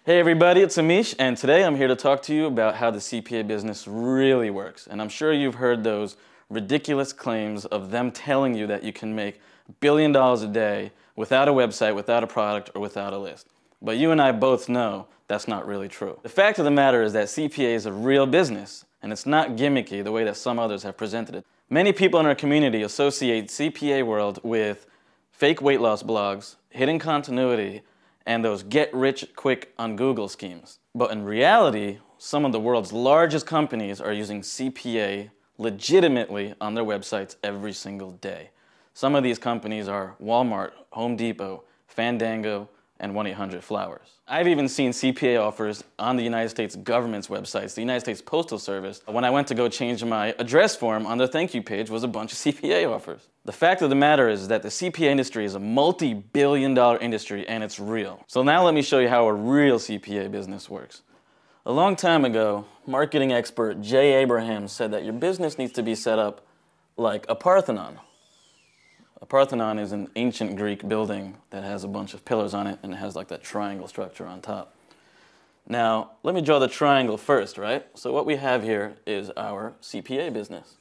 Hey everybody, it's Amish, and today I'm here to talk to you about how the CPA business really works. And I'm sure you've heard those ridiculous claims of them telling you that you can make $1 billion a day without a website, without a product, or without a list. But you and I both know that's not really true. The fact of the matter is that CPA is a real business, and it's not gimmicky the way that some others have presented it. Many people in our community associate CPA world with fake weight loss blogs, hidden continuity, and those get-rich-quick on Google schemes. But in reality, some of the world's largest companies are using CPA legitimately on their websites every single day. Some of these companies are Walmart, Home Depot, Fandango, and 1-800-Flowers. I've even seen CPA offers on the United States government's websites. The United States Postal Service, when I went to go change my address form on their thank you page, was a bunch of CPA offers. The fact of the matter is that the CPA industry is a multi-billion-dollar industry, and it's real. So now let me show you how a real CPA business works. A long time ago, marketing expert Jay Abraham said that your business needs to be set up like a Parthenon. A Parthenon is an ancient Greek building that has a bunch of pillars on it, and it has like that triangle structure on top. Now, let me draw the triangle first, right? So what we have here is our CPA business,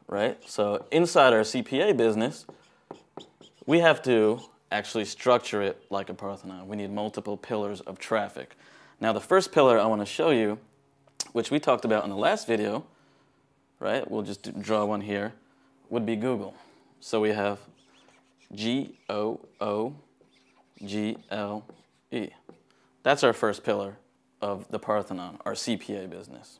right? So inside our CPA business, we have to actually structure it like a Parthenon. We need multiple pillars of traffic. Now, the first pillar I want to show you, which we talked about in the last video, right, we'll just draw one here, would be Google. So we have Google. That's our first pillar of the Parthenon, our CPA business,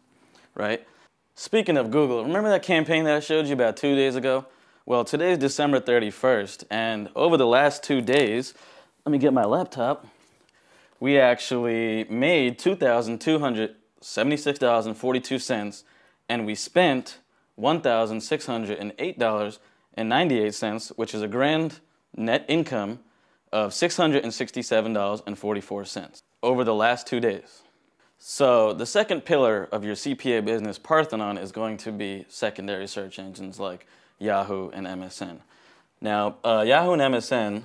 right? Speaking of Google, remember that campaign that I showed you about 2 days ago? Well, today's December 31st, and over the last 2 days, let me get my laptop, we actually made $2,276.42, and we spent $1,608.98, which is a grand net income of $667.44 over the last 2 days. So the second pillar of your CPA business, Parthenon, is going to be secondary search engines like Yahoo and MSN. Now, Yahoo and MSN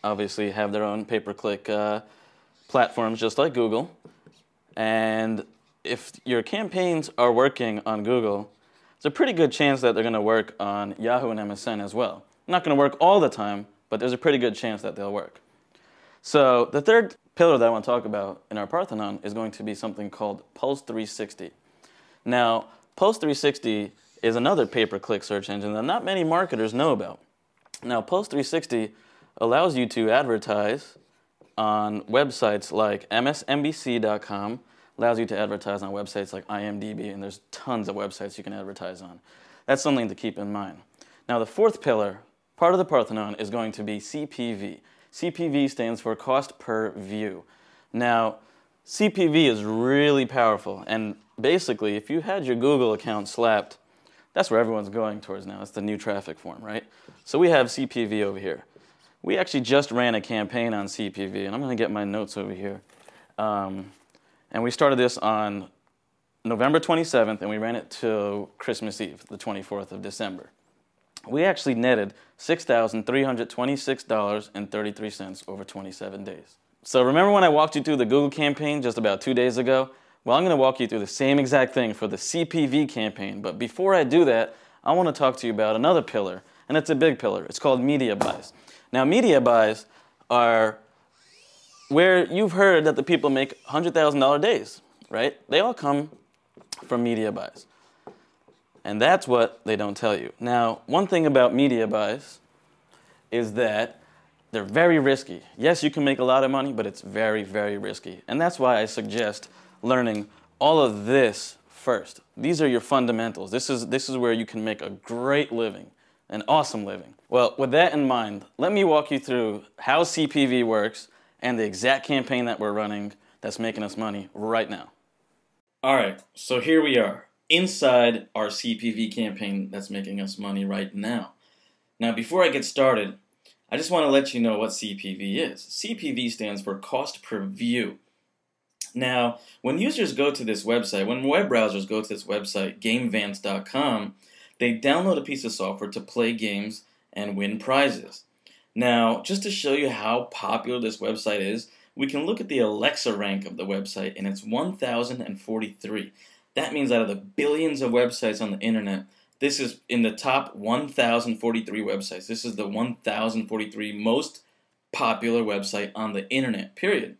obviously have their own pay-per-click platforms just like Google, and if your campaigns are working on Google, there's a pretty good chance that they're going to work on Yahoo and MSN as well. Not going to work all the time, but there's a pretty good chance that they'll work. So the third pillar that I want to talk about in our Parthenon is going to be something called Pulse 360. Now, Pulse 360 is another pay-per-click search engine that not many marketers know about. Now, Pulse 360 allows you to advertise on websites like msnbc.com, allows you to advertise on websites like IMDb, and there's tons of websites you can advertise on. That's something to keep in mind. Now, the fourth pillar, part of the Parthenon, is going to be CPV. CPV stands for cost per view. Now, CPV is really powerful, and basically, if you had your Google account slapped, that's where everyone's going towards now. It's the new traffic form, right? So we have CPV over here. We actually just ran a campaign on CPV, and I'm going to get my notes over here. And we started this on November 27th, and we ran it till Christmas Eve, the 24th of December. We actually netted $6,326.33 over 27 days. So remember when I walked you through the Google campaign just about 2 days ago? Well, I'm going to walk you through the same exact thing for the CPV campaign. But before I do that, I want to talk to you about another pillar, and it's a big pillar. It's called media buys. Now, media buys are where you've heard that the people make $100,000 days, right? They all come from media buys. And that's what they don't tell you. Now, one thing about media buys is that they're very risky. Yes, you can make a lot of money, but it's very, very risky. And that's why I suggest learning all of this first. These are your fundamentals. This is where you can make a great living, an awesome living. Well, with that in mind, let me walk you through how CPV works and the exact campaign that we're running that's making us money right now. All right, so here we are, inside our CPV campaign that's making us money right now. Now, before I get started, I just want to let you know what CPV is. CPV stands for cost per view. Now, when users go to this website, when web browsers go to this website, GameVance.com, they download a piece of software to play games and win prizes. Now, just to show you how popular this website is, we can look at the Alexa rank of the website, and it's 1,043. That means out of the billions of websites on the internet, this is in the top 1,043 websites. This is the 1,043 most popular website on the internet, period.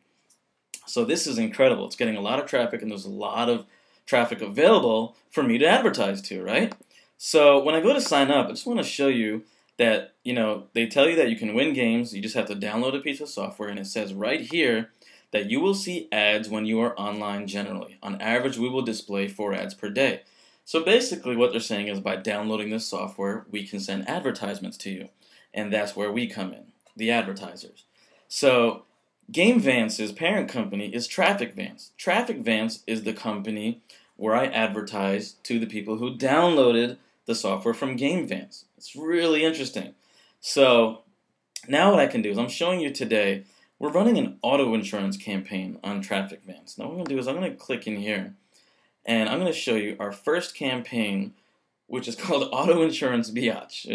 So this is incredible. It's getting a lot of traffic, and there's a lot of traffic available for me to advertise to, right? So when I go to sign up, I just want to show you that, they tell you that you can win games. You just have to download a piece of software, and it says right here that you will see ads when you are online generally. On average, we will display 4 ads per day. So basically what they're saying is by downloading this software, we can send advertisements to you. And that's where we come in, the advertisers. So GameVance's parent company is TrafficVance. TrafficVance is the company where I advertise to the people who downloaded the software from GameVance. It's really interesting. So now what I can do is I'm showing you today, we're running an auto insurance campaign on TrafficVance. Now what I'm going to do is I'm going to click in here, and I'm going to show you our first campaign, which is called Auto Insurance Biatch.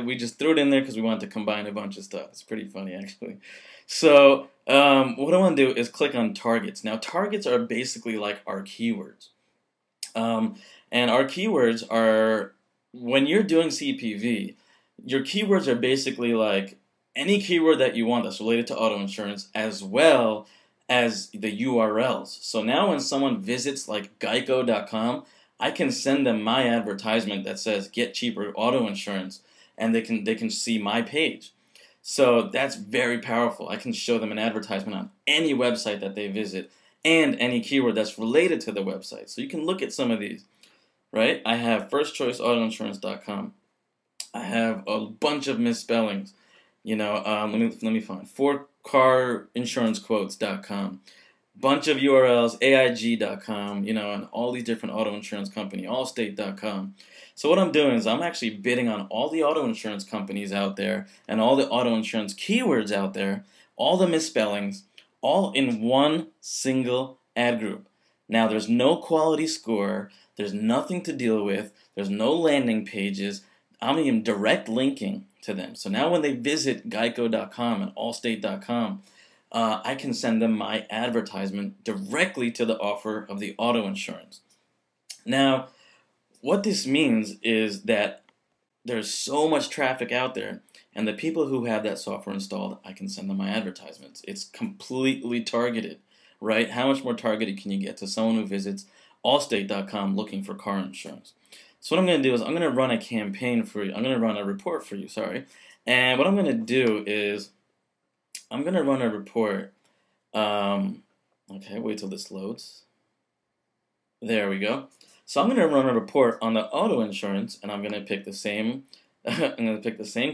We just threw it in there because we wanted to combine a bunch of stuff. It's pretty funny, actually. So what I want to do is click on targets. Now targets are basically like our keywords. And our keywords are, when you're doing CPV, your keywords are basically like any keyword that you want that's related to auto insurance, as well as the URLs. So now when someone visits like geico.com, I can send them my advertisement that says get cheaper auto insurance, and they can see my page. So that's very powerful. I can show them an advertisement on any website that they visit and any keyword that's related to the website. So you can look at some of these, right? I have firstchoiceautoinsurance.com. I have a bunch of misspellings. Let me find 4carinsurancquotes.com. Bunch of URLs, AIG.com, and all these different auto insurance company, Allstate.com. So what I'm doing is I'm actually bidding on all the auto insurance companies out there and all the auto insurance keywords out there, all the misspellings, all in one single ad group. Now there's no quality score, there's nothing to deal with, there's no landing pages. I'm even direct linking to them. So now when they visit geico.com and allstate.com, I can send them my advertisement directly to the offer of the auto insurance. Now, what this means is that there's so much traffic out there, and the people who have that software installed, I can send them my advertisements. It's completely targeted, right? How much more targeted can you get to someone who visits allstate.com looking for car insurance? So what I'm going to do is I'm going to run a campaign for you. I'm going to run a report for you, sorry. And what I'm going to do is I'm going to run a report. Okay, wait till this loads. There we go. So I'm going to run a report on the auto insurance, and I'm going to pick the same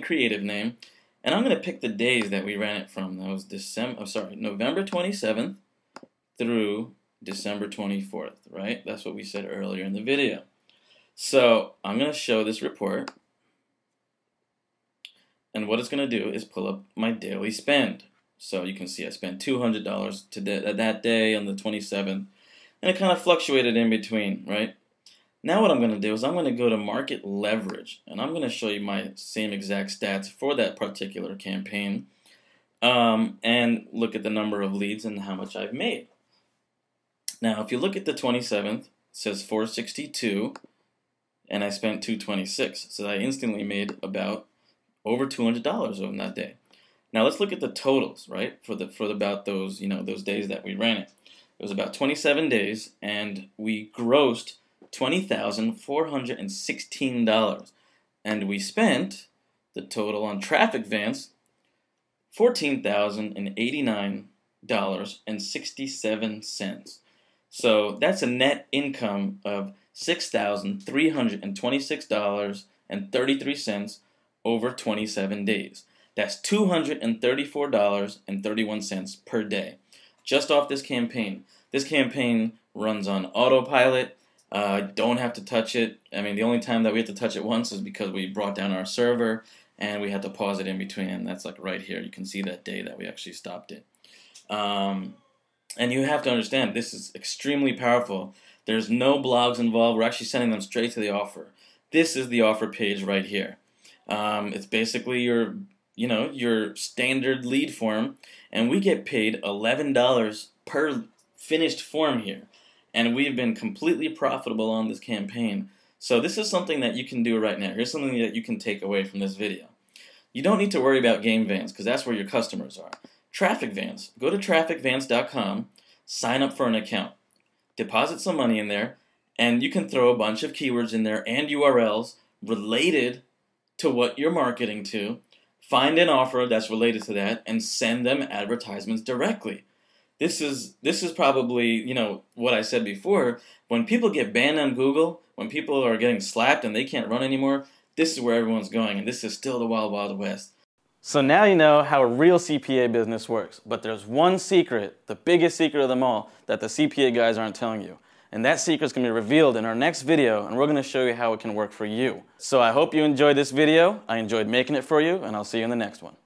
creative name, and I'm going to pick the days that we ran it from. That was November 27th through December 24th, right? That's what we said earlier in the video. So I'm going to show this report, and what it's going to do is pull up my daily spend. So you can see I spent $200 that day on the 27th, and it kind of fluctuated in between, right? Now what I'm going to do is I'm going to go to market leverage, and I'm going to show you my same exact stats for that particular campaign, and look at the number of leads and how much I've made. Now if you look at the 27th, it says 462, and I spent 226, so I instantly made about over $200 on that day. Now let's look at the totals, right? For about those those days that we ran it. It was about 27 days, and we grossed $20,416, and we spent the total on TrafficVance $14,089.67. So that's a net income of $6,326.33 over 27 days. That's $234.31 per day, just off this campaign. This campaign runs on autopilot. Don't have to touch it. I mean, the only time that we had to touch it once is because we brought down our server, and we had to pause it in between. And that's like right here. You can see that day that we actually stopped it. And you have to understand, this is extremely powerful. There's no blogs involved. We're actually sending them straight to the offer. This is the offer page right here. It's basically your your standard lead form, and we get paid $11 per finished form here. And we've been completely profitable on this campaign. So this is something that you can do right now. Here's something that you can take away from this video. You don't need to worry about game vans because that's where your customers are. Traffic vans. Go to trafficvans.com, sign up for an account, deposit some money in there, and you can throw a bunch of keywords in there and URLs related to what you're marketing to, find an offer that's related to that, and send them advertisements directly. This is probably, what I said before. When people get banned on Google, when people are getting slapped and they can't run anymore, this is where everyone's going, and this is still the wild, wild west. So now you know how a real CPA business works, but there's one secret, the biggest secret of them all, that the CPA guys aren't telling you. And that secret is going to be revealed in our next video, and we're going to show you how it can work for you. So I hope you enjoyed this video. I enjoyed making it for you, and I'll see you in the next one.